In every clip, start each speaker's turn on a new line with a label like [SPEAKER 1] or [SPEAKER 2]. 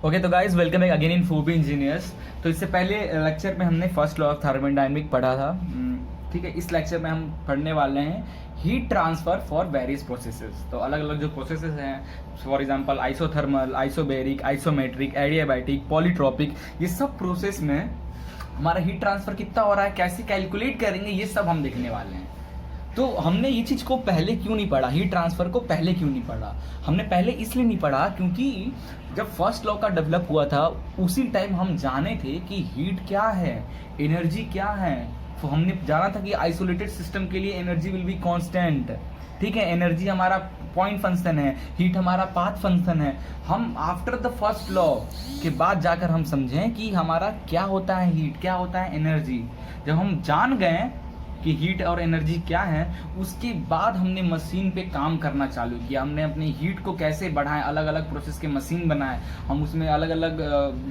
[SPEAKER 1] Okay तो guys welcome back again in Foobi engineers. तो इससे पहले लेक्चर में हमने फर्स्ट लॉ ऑफ थर्मोडायनेमिक पढ़ा था। ठीक है, इस लेक्चर में हम पढ़ने वाले हैं heat transfer for various processes. तो अलग अलग जो प्रोसेसेस हैं, for example isothermal, isobaric, isometric, adiabatic, polytropic, ये सब प्रोसेस में हमारा हीट ट्रांसफर कितना हो रहा है, कैसे कैलकुलेट करेंगे, ये सब हम देखने वाले हैं। तो हमने ये चीज़ को पहले क्यों नहीं पढ़ा, हीट ट्रांसफर को पहले क्यों नहीं पढ़ा? हमने पहले इसलिए नहीं पढ़ा क्योंकि जब फर्स्ट लॉ का डेवलप हुआ था उसी टाइम हम जाने थे कि हीट क्या है, एनर्जी क्या है। तो हमने जाना था कि आइसोलेटेड सिस्टम के लिए एनर्जी विल बी कांस्टेंट। ठीक है, एनर्जी हमारा पॉइंट फंक्शन है, हीट हमारा पाथ फंक्शन है। हम आफ्टर द फर्स्ट लॉ के बाद जाकर हम समझें कि हमारा क्या होता है हीट, क्या होता है एनर्जी। जब हम जान गए कि हीट और एनर्जी क्या है, उसके बाद हमने मशीन पे काम करना चालू किया। हमने अपने हीट को कैसे बढ़ाएं, अलग अलग प्रोसेस के मशीन बनाए, हम उसमें अलग अलग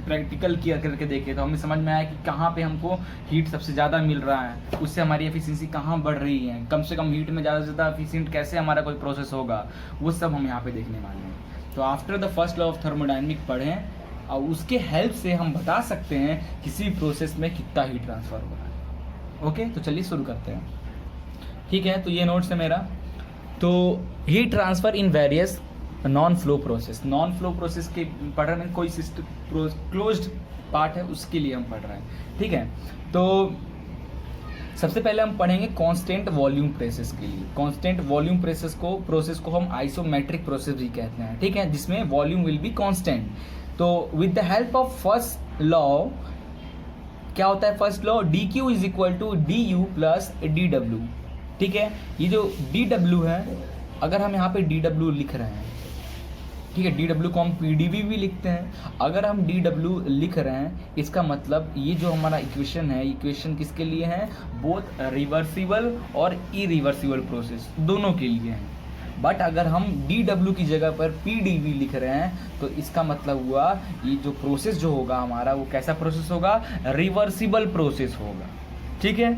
[SPEAKER 1] प्रैक्टिकल किया करके देखे। तो हमें समझ में आया कि कहाँ पे हमको हीट सबसे ज़्यादा मिल रहा है, उससे हमारी एफिशिएंसी कहाँ बढ़ रही है, कम से कम हीट में ज़्यादा से ज़्यादा एफिशिएंट कैसे हमारा कोई प्रोसेस होगा, वो सब हम यहाँ पर देखने वाले हैं। तो after the first law of thermodynamic पढ़ें और उसके हेल्प से हम बता सकते हैं किसी प्रोसेस में कितना हीट ट्रांसफर हो रहा है। ओके तो चलिए शुरू करते हैं। ठीक है, तो ये नोट्स है मेरा। तो heat transfer in various non flow process, non flow process के पढ़ रहे हैं, कोई सिस्टम क्लोज्ड पार्ट है उसके लिए हम पढ़ रहे हैं। ठीक है, तो सबसे पहले हम पढ़ेंगे कांस्टेंट वॉल्यूम प्रोसेस के लिए। कांस्टेंट वॉल्यूम प्रोसेस को हम आइसोमेट्रिक प्रोसेस भी कहते हैं। ठीक है, जिसमें वॉल्यूम विल बी कांस्टेंट। तो with the help of first law क्या होता है, first law D Q is equal to D U plus D W. ठीक है, ये जो डी डब्ल्यू है, अगर हम यहाँ पे डी डब्ल्यू लिख रहे हैं, ठीक है, डी डब्ल्यू को हम पी डी वी भी लिखते हैं। अगर हम डी डब्ल्यू लिख रहे हैं, इसका मतलब ये जो हमारा इक्वेशन है, इक्वेशन किसके लिए है, बोथ रिवर्सिबल और इरिवर्सिबल प्रोसेस दोनों के लिए है। बट अगर हम डी डब्ल्यू की जगह पर पी डी वी लिख रहे हैं, तो इसका मतलब हुआ ये जो प्रोसेस जो होगा हमारा, वो कैसा प्रोसेस होगा, रिवर्सिबल प्रोसेस होगा। ठीक है,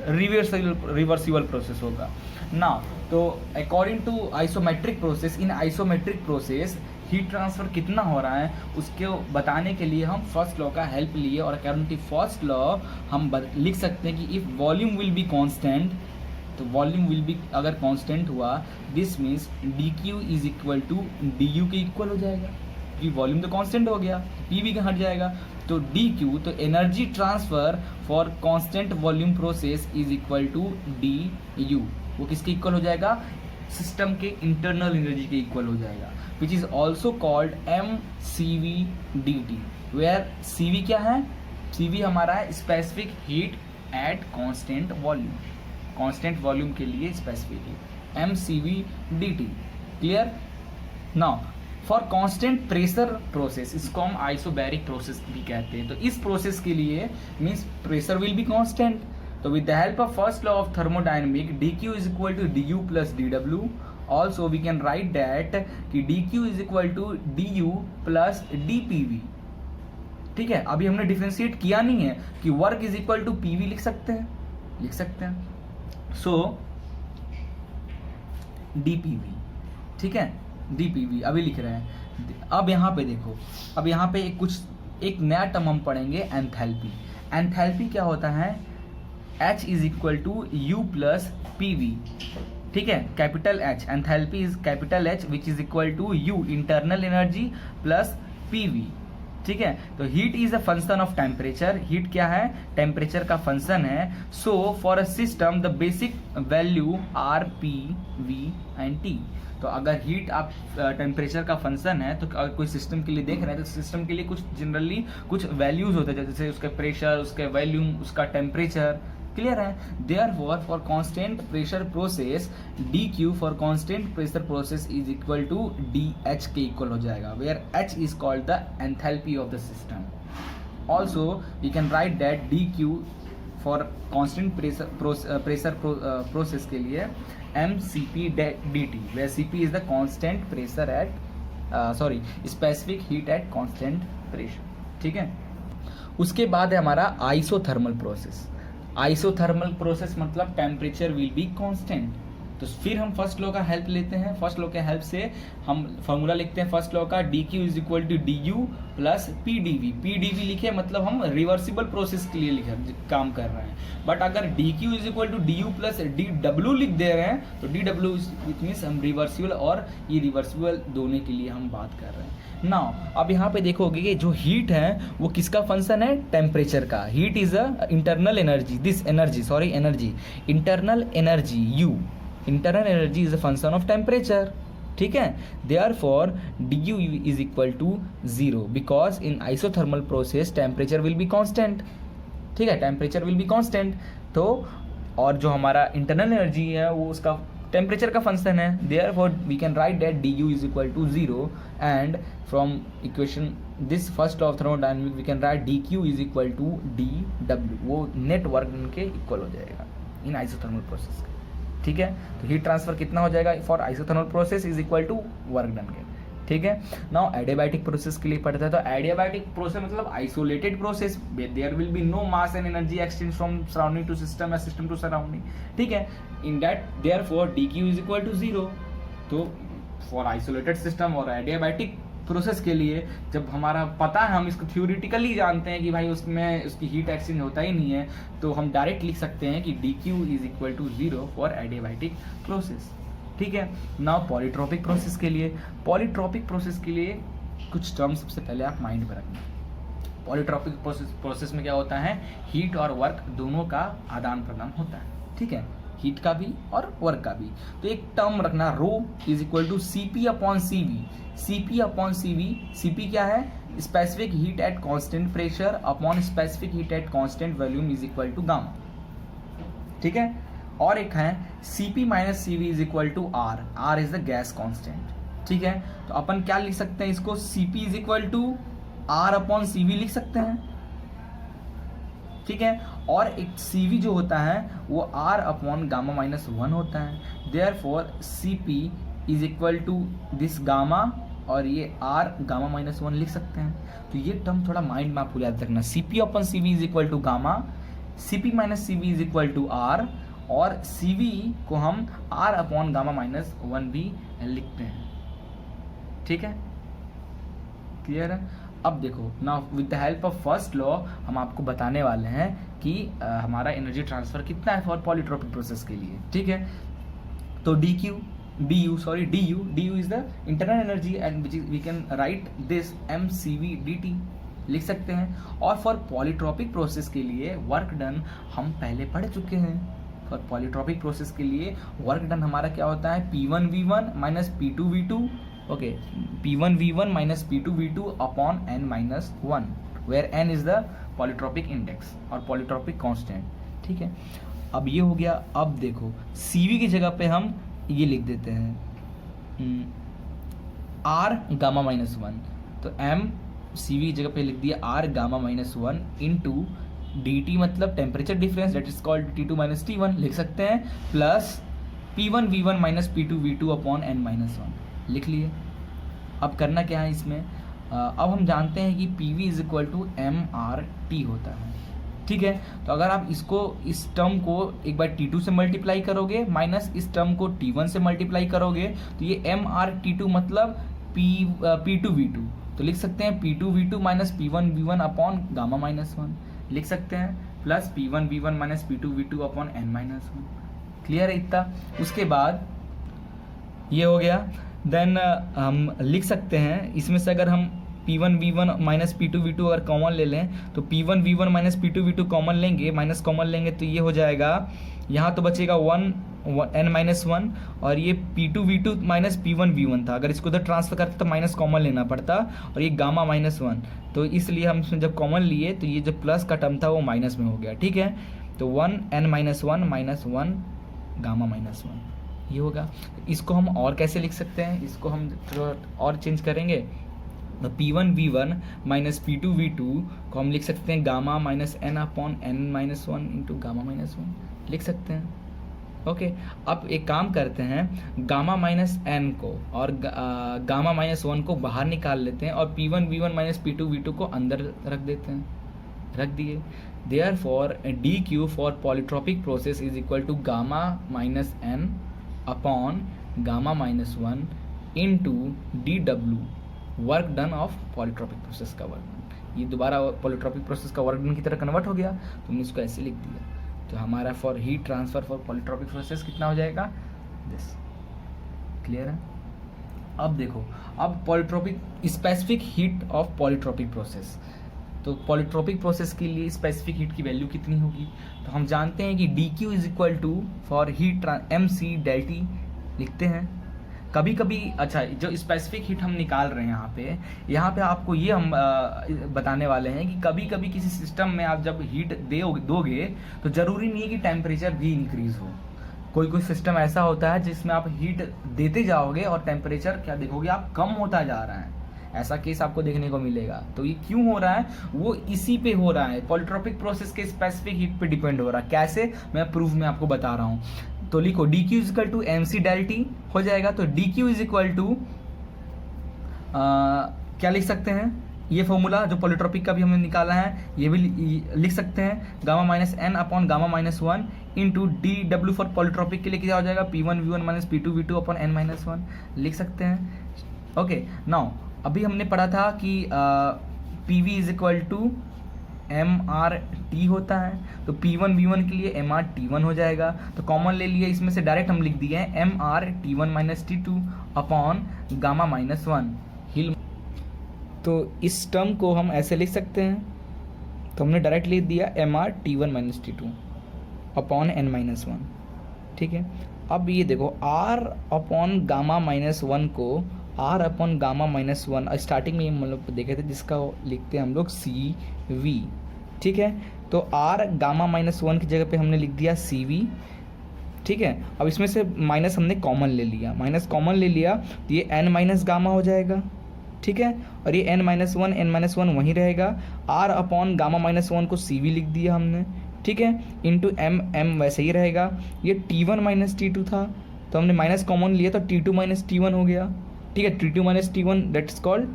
[SPEAKER 1] रिवर्सिबल प्रोसेस होगा ना। तो according to isometric process, in isometric process heat transfer कितना हो रहा है उसके बताने के लिए हम फर्स्ट लॉ का हेल्प लिए। और अकॉर्डिंग टू फर्स्ट लॉ हम लिख सकते हैं कि if volume will be constant, तो वॉल्यूम विल बी अगर कांस्टेंट हुआ, this means D Q is equal to D U के इक्वल हो जाएगा, क्योंकि वॉल्यूम तो कांस्टेंट हो गया, पी भी हट जाएगा। तो डी क्यू, तो energy transfer for constant volume process is equal to D U. वो किसके इक्वल हो जाएगा, सिस्टम के इंटरनल एनर्जी के इक्वल हो जाएगा, which is also called M C V D T. Where C V क्या है, सी वी हमारा है specific heat at constant volume, constant volume के लिए स्पेसिफिक है, M C V D T. Clear? Now for constant pressure process, इसको हम isobaric process भी कहते हैं। तो इस प्रोसेस के लिए means pressure will be constant. तो with the help of first law of thermodynamic, D Q is equal to D U plus D W. Also we can write that कि D Q is equal to D U plus D P V. ठीक है, अभी हमने differentiate किया नहीं है कि work is equal to P V लिख सकते हैं, लिख सकते हैं। सो डीपीवी, ठीक है, डीपीवी अभी लिख रहे हैं। अब यहाँ पे देखो, अब यहाँ पे एक नया टर्म हम पढ़ेंगे, एंथैल्पी। एंथैल्पी क्या होता है, H is equal to U plus P V. ठीक है, capital H, enthalpy is capital H which is equal to U internal energy plus P V. ठीक है, तो heat is a function of temperature, heat क्या है, temperature का function है। So for a system the basic value are P V and T. तो अगर heat आप टेम्परेचर का फंक्शन है, तो अगर कोई सिस्टम के लिए देख रहे हैं तो सिस्टम के लिए कुछ जनरली कुछ वैल्यूज होते हैं, जैसे उसका प्रेशर, उसके वॉल्यूम, उसका टेम्परेचर। क्लियर है? Therefore for constant pressure process, D Q for constant pressure process is equal to D H के इक्वल हो जाएगा, where H is called the enthalpy of the system. Also we can write that D Q for constant pressure process के लिए M C P D T, where C P is the constant pressure at specific heat at constant pressure. ठीक है, उसके बाद है हमारा isothermal process. Isothermal process मतलब temperature will be constant. तो फिर हम फर्स्ट लॉ का हेल्प लेते हैं। फर्स्ट लॉ के हेल्प से हम फॉर्मूला लिखते हैं फर्स्ट लॉ का, D Q is equal to D U plus P D V. P D V लिखे मतलब हम रिवर्सिबल प्रोसेस के लिए काम कर रहे हैं। बट अगर D Q is equal to D U plus D W लिख दे रहे हैं तो डी डब्ल्यू इट मीन्स हम रिवर्सिबल और ये रिवर्सिबल दोनों के लिए हम बात कर रहे हैं। नाउ अब यहाँ पे देखोगे कि जो हीट है वो किसका फंक्शन है, टेम्परेचर का। Heat is a internal energy, this energy sorry energy, internal energy U, internal energy is a function of temperature, ठीक है। Therefore D U is equal to 0 because in isothermal process temperature will be constant, ठीक है, temperature will be constant. तो और जो हमारा internal energy है वो उसका टेम्परेचर का फंक्शन है। Therefore we can write that D U is equal to 0 and from equation this first of thermodynamic we can write D Q is equal to D W, वो net work के equal हो जाएगा इन isothermal process के, ठीक है। तो heat transfer कितना हो जाएगा for isothermal process is equal to work done के, ठीक है। नाउ एडियाबैटिक प्रोसेस के लिए पढ़ते हैं। तो एडियाबैटिक प्रोसेस मतलब isolated process, there will be no mass and energy exchange from surrounding to system या सिस्टम टू सराउंडिंग, ठीक है। In that therefore D Q is equal to 0। तो फॉर आइसोलेटेड सिस्टम और एडियाबैटिक प्रोसेस के लिए जब हमारा पता है, हम इसको थ्योरेटिकली जानते हैं कि भाई उसमें उसकी हीट एक्सचेंज होता ही नहीं है, तो हम डायरेक्ट लिख सकते हैं कि D Q is equal to 0 for adiabatic process, ठीक है। नाउ पॉलीट्रोपिक प्रोसेस के लिए, पॉलीट्रोपिक प्रोसेस के लिए कुछ टर्म सबसे पहले आप माइंड में रखना। पॉलीट्रोपिक प्रोसेस में क्या होता है, हीट और वर्क दोनों का आदान प्रदान होता है, ठीक है, हीट का भी और वर्क का भी। तो एक टर्म रखना, rho is equal to C P upon C V. C P upon C V, C P क्या है, specific heat at constant pressure upon specific heat at constant volume is equal to gamma, ठीक है। और एक है Cp minus C V is equal to R, R is the gas constant, ठीक है। तो अपन क्या लिख सकते हैं इसको, Cp is equal to R upon C V लिख सकते हैं, ठीक है। और एक Cv जो होता है वो आर अपॉन गामा माइनस 1 होता है। Therefore Cp is equal to this gamma और ये आर गामा माइनस 1 लिख सकते हैं। तो ये टर्म थोड़ा माइंड में आपको याद रखना, Cp upon C V is equal to gamma, Cp minus C V is equal to R, और Cv को हम R अपॉन गामा माइनस 1 भी लिखते हैं, ठीक है, क्लियर है। अब देखो ना, with the help of first law हम आपको बताने वाले हैं कि हमारा एनर्जी ट्रांसफर कितना है फॉर पॉलीट्रोपिक प्रोसेस के लिए, ठीक है। तो D U is the internal energy and which we can write this mCv dt लिख सकते हैं। और फॉर पॉलीट्रोपिक प्रोसेस के लिए वर्क डन हम पहले पढ़ चुके हैं। फॉर पॉलीट्रोपिक प्रोसेस के लिए वर्क डन हमारा क्या होता है, P1V1 minus P2V2, okay, P1V1 minus P2V2 upon n minus 1, where n is the polytropic index और पॉलीट्रोपिक कांस्टेंट, ठीक है। अब ये हो गया। अब देखो Cv की जगह पे हम ये लिख देते हैं R गामा माइनस 1, तो m Cv की जगह पे लिख दिया R gamma minus 1 into dt मतलब temperature difference, that is called T2 minus T1 लिख सकते हैं, plus P1V1 minus P2V2 upon n minus 1 लिख लिए। अब करना क्या है इसमें, अब हम जानते हैं कि PV is equal to MRT होता है, ठीक है। तो अगर आप इसको, इस टर्म को एक बार T2 से मल्टीप्लाई करोगे माइनस इस टर्म को T1 से मल्टीप्लाई करोगे तो ये MRT2 मतलब P2V2, तो लिख सकते हैं P2V2 minus P1V1 upon gamma minus 1 लिख सकते हैं, plus P1V1 minus P2V2 upon n minus 1, clear है इतना। उसके बाद ये हो गया। देन हम लिख सकते हैं इसमें से, अगर हम P1V1 माइनस P2V2 अगर कॉमन ले लें तो P1V1 माइनस P2V2 कॉमन लेंगे, माइनस कॉमन लेंगे तो ये हो जाएगा, यहाँ तो बचेगा 1 n माइनस 1 और ये P2V2 माइनस P1V1 था, अगर इसको उधर ट्रांसफर करते तो माइनस कॉमन लेना पड़ता, और ये गामा माइनस 1, तो इसलिए हम इसमें जब कॉमन लिए तो ये जो प्लस का टर्म था वो माइनस में हो गया, ठीक है। तो 1 n minus 1 minus 1 gamma minus 1 ये होगा। इसको हम और कैसे लिख सकते हैं, इसको हम थोड़ा और चेंज करेंगे, तो P1V1 माइनस P2V2 को हम लिख सकते हैं gamma minus n upon n minus 1 into gamma minus 1 लिख सकते हैं, ओके। अब एक काम करते हैं, गामा माइनस n को और गामा माइनस 1 को बाहर निकाल लेते हैं और P1V1 माइनस P2V2 को अंदर रख देते हैं, रख दिए। Therefore dq for polytropic process is equal to gamma minus n upon gamma minus 1 into DW work done of polytropic process का वर्क डन। ये दोबारा पॉलीट्रॉपिक प्रोसेस का वर्क डन की तरह कन्वर्ट हो गया, तो हमने इसको ऐसे लिख दिया। तो हमारा for heat transfer for polytropic process कितना हो जाएगा, दिस। क्लियर है? अब देखो, अब polytropic specific heat of polytropic process, तो पॉलीट्रॉपिक प्रोसेस के लिए स्पेसिफिक हीट की वैल्यू कितनी होगी, तो हम जानते हैं कि dq is equal to for heat mc del T लिखते हैं। कभी कभी अच्छा, जो स्पेसिफिक हीट हम निकाल रहे हैं यहाँ पे आपको ये हम बताने वाले हैं कि कभी कभी किसी सिस्टम में आप जब हीट दोगे तो ज़रूरी नहीं है कि टेम्परेचर भी इंक्रीज़ हो। कोई सिस्टम ऐसा होता है जिसमें आप हीट देते जाओगे और टेम्परेचर क्या देखोगे आप, कम होता जा रहा है। ऐसा केस आपको देखने को मिलेगा। तो ये क्यों हो रहा है, वो इसी पे हो रहा है, पॉलीट्रॉपिक प्रोसेस के स्पेसिफिक हीट पे डिपेंड हो रहा है। कैसे, मैं प्रूफ में आपको बता रहा हूँ। तो लिखो dq is equal to mc del T हो जाएगा। तो dq इज इक्वल टू क्या लिख सकते हैं, ये फॉर्मूला जो पॉलीट्रॉपिक का भी हमने निकाला है ये भी लिख सकते हैं, gamma minus n upon gamma minus 1 into DW for polytropic के लिए क्या हो जाएगा, P1V1 minus P2V2 upon n minus 1 लिख सकते हैं। ओके, नाउ अभी हमने पढ़ा था कि PV is equal to MRT होता है, तो P1V1 के लिए MRT1 हो जाएगा। तो कॉमन ले लिए, इसमें से डायरेक्ट हम लिख दिए हैं MRT1 minus T2 upon gamma minus 1 हिल। तो इस टर्म को हम ऐसे लिख सकते हैं, तो हमने डायरेक्ट लिख दिया MRT1 minus T2 upon n minus 1। ठीक है, अब ये देखो R अपॉन गामा माइनस 1 को R upon gamma minus 1 starting में हम लोग देखे थे, जिसका लिखते हैं हम लोग CV। ठीक है, तो R गामा माइनस 1 की जगह पे हमने लिख दिया CV। ठीक है, अब इसमें से माइनस हमने कॉमन ले लिया, माइनस कॉमन ले लिया तो ये n माइनस गामा हो जाएगा। ठीक है, और ये n माइनस 1 वहीं रहेगा। R अपॉन गामा माइनस 1 को CV लिख दिया हमने। ठीक है, इंटू m वैसे ही रहेगा। ये T1 माइनस T2 था, तो हमने माइनस कॉमन लिया तो T2 माइनस T1 हो गया। ठीक है, T2 minus T1 that's called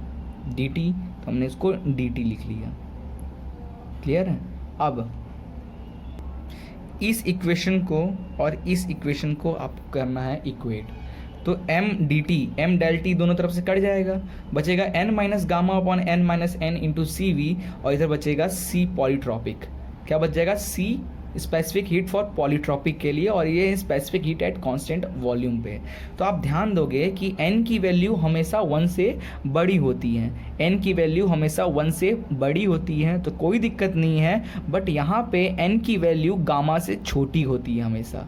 [SPEAKER 1] dt, तो हमने इसको dt लिख लिया। क्लियर है? अब इस इक्वेशन को और इस इक्वेशन को आपको करना है इक्वेट। तो m डेल टी दोनों तरफ से कट जाएगा, बचेगा n minus gamma upon n minus n into CV, और इधर बचेगा C पॉलीट्रॉपिक। क्या बच जाएगा, C specific heat for polytropic के लिए, और ये specific heat at constant volume पे। तो आप ध्यान दोगे कि n की वैल्यू हमेशा 1 से बड़ी होती है, n की वैल्यू हमेशा 1 से बड़ी होती है, तो कोई दिक्कत नहीं है। बट यहाँ पे n की वैल्यू गामा से छोटी होती है हमेशा।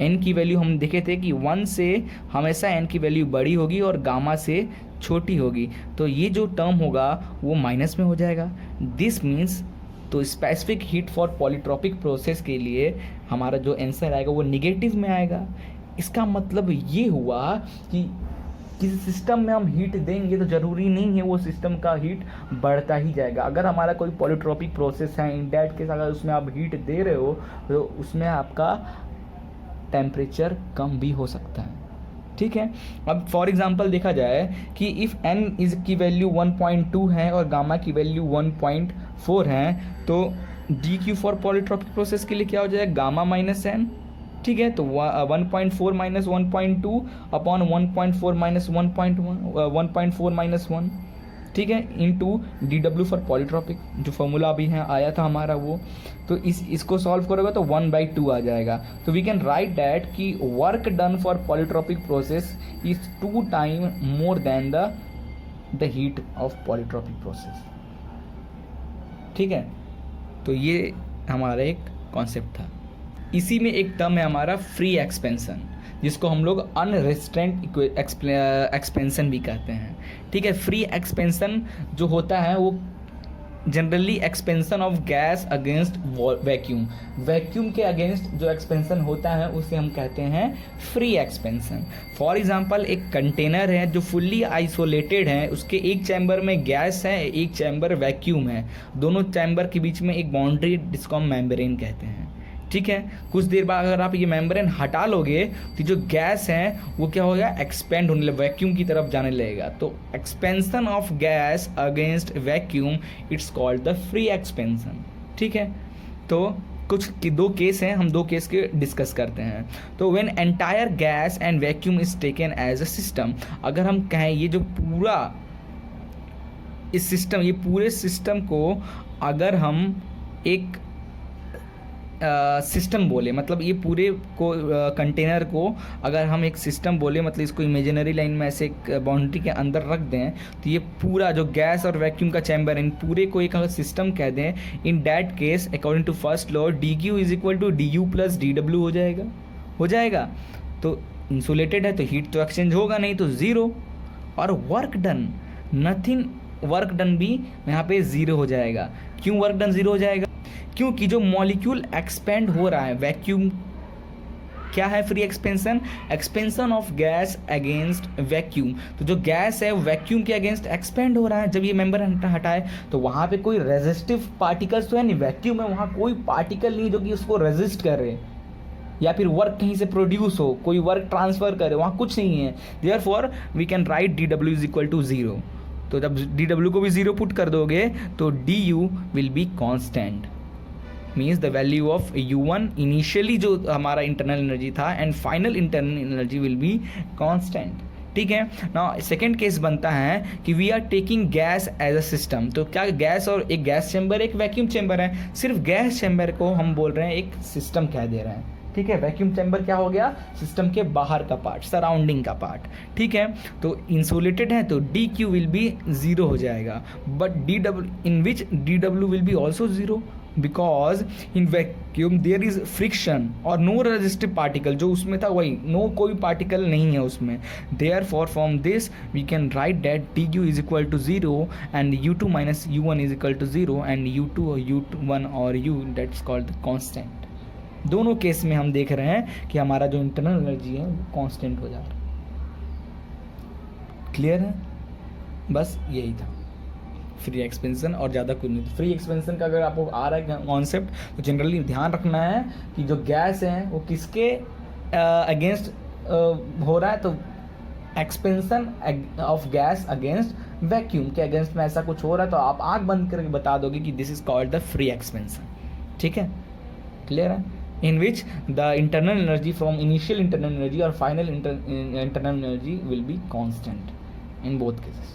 [SPEAKER 1] n की वैल्यू हम देखे थे कि 1 से हमेशा n की वैल्यू बड़ी होगी और गामा से छोटी होगी, तो ये जो टर्म होगा वो माइनस में हो जाएगा। दिस मीन्स, तो specific heat for polytropic process के लिए हमारा जो आंसर आएगा वो निगेटिव में आएगा। इसका मतलब ये हुआ कि किसी सिस्टम में हम हीट देंगे तो ज़रूरी नहीं है वो सिस्टम का हीट बढ़ता ही जाएगा। अगर हमारा कोई पॉलीट्रॉपिक प्रोसेस है, इन दैट केस अगर उसमें आप हीट दे रहे हो तो उसमें आपका टेम्परेचर कम भी हो सकता है। ठीक है, अब फॉर एग्जांपल देखा जाए कि इफ़ n इज की वैल्यू 1.2 है और गामा की वैल्यू 1.4 है, तो dq फॉर पॉलीट्रॉपिक प्रोसेस के लिए क्या हो जाएगा, गामा माइनस n। ठीक है, तो 1.4 माइनस 1.2 अपॉन 1.4 माइनस 1.4 माइनस 1। ठीक है, इंटू DW फॉर पॉलीट्रॉपिक, जो फॉर्मूला अभी है आया था हमारा वो। तो इसको सॉल्व करोगे तो 1/2 आ जाएगा। तो वी कैन राइट दैट कि work done for polytropic process is 2 time more than the heat of polytropic process. ठीक है, तो ये हमारा एक कॉन्सेप्ट था। इसी में एक टर्म है हमारा फ्री एक्सपेंशन, जिसको हम लोग अनरिस्ट्रेंट एक्सपेंशन भी कहते हैं। ठीक है, फ्री एक्सपेंशन जो होता है वो generally expansion of gas against vacuum, vacuum के अगेंस्ट जो एक्सपेंशन होता है उसे हम कहते हैं फ्री एक्सपेंशन। फॉर एग्जांपल, एक कंटेनर है जो फुल्ली आइसोलेटेड है, उसके एक चैम्बर में गैस है, एक चैम्बर वैक्यूम है, दोनों चैम्बर के बीच में एक बाउंड्री जिसको हम मेम्ब्रेन कहते हैं। ठीक है, कुछ देर बाद अगर आप ये मेम्ब्रेन हटा लोगे तो जो गैस है वो क्या होगा, एक्सपेंड होने लगेगा, वैक्यूम की तरफ जाने लगेगा। तो expansion of gas against vacuum it's called the free expansion. ठीक है, तो दो केस हैं, हम दो केस के डिस्कस करते हैं। तो when entire gas and vacuum is taken as a system, अगर हम कहें ये जो पूरा इस सिस्टम, ये पूरे सिस्टम को अगर हम एक सिस्टम बोले, मतलब ये पूरे को कंटेनर को अगर हम एक सिस्टम बोले, मतलब इसको इमेजिनरी लाइन में ऐसे एक बाउंड्री के अंदर रख दें, तो ये पूरा जो गैस और वैक्यूम का चैम्बर है, इन पूरे को एक अगर सिस्टम कह दें, in that case according to first law D Q is equal to D U plus D W हो जाएगा। तो इंसुलेटेड है तो हीट तो एक्सचेंज होगा नहीं, तो ज़ीरो। और work done, nothing, work done भी यहाँ पे ज़ीरो हो जाएगा। क्यों वर्क डन ज़ीरो हो जाएगा? क्योंकि जो मॉलिक्यूल एक्सपेंड हो रहा है, वैक्यूम क्या है? Free expansion, expansion of gas against vacuum. तो जो गैस है वैक्यूम के अगेंस्ट एक्सपेंड हो रहा है। जब ये मेंबर हटाए तो वहाँ पे कोई रेजिस्टिव पार्टिकल्स तो है नहीं, वैक्यूम है, वहाँ कोई पार्टिकल नहीं जो कि उसको रेजिस्ट कर रहे या फिर वर्क कहीं से प्रोड्यूस हो, कोई वर्क ट्रांसफर करे, वहाँ कुछ नहीं है। Therefore we can write D W is equal to zero. तो जब डी डब्ल्यू को भी ज़ीरो पुट कर दोगे तो D U will be constant, means the value of U1 initially जो हमारा इंटरनल एनर्जी था and final internal energy will be constant. ठीक है ना। सेकंड केस बनता है कि we are taking gas as a system. तो क्या गैस और एक गैस चैम्बर एक वैक्यूम चैम्बर है, सिर्फ गैस चैम्बर को हम बोल रहे हैं एक सिस्टम कह दे रहे हैं। ठीक है, वैक्यूम चैम्बर क्या हो गया? सिस्टम के बाहर का पार्ट, सराउंडिंग का पार्ट। ठीक है, तो इंसुलेटेड है तो D Q will be zero हो जाएगा, but D W in which D W will be also zero, because in vacuum there is friction और नो रेजिस्टिव पार्टिकल, जो उसमें था वही, नो कोई पार्टिकल नहीं है उसमें। Therefore from this we can write that D Q is equal to zero and U2 minus U1 is equal to zero and U2 और U1 और U that's called the constant. दोनों case में हम देख रहे हैं कि हमारा जो इंटरनल एनर्जी है वो कांस्टेंट हो जा रहा है। क्लियर है? बस यही था फ्री एक्सपेंशन और ज़्यादा कुछ नहीं। फ्री एक्सपेंशन का अगर आपको आ रहा है कॉन्सेप्ट तो जनरली ध्यान रखना है कि जो गैस है वो किसके अगेंस्ट हो रहा है, तो expansion of gas against vacuum के अगेंस्ट में ऐसा कुछ हो रहा है, तो आप आँख बंद करके बता दोगे कि this is called the free expansion. ठीक है, क्लियर है? in which the internal energy from initial internal energy or final internal energy will be constant in both cases.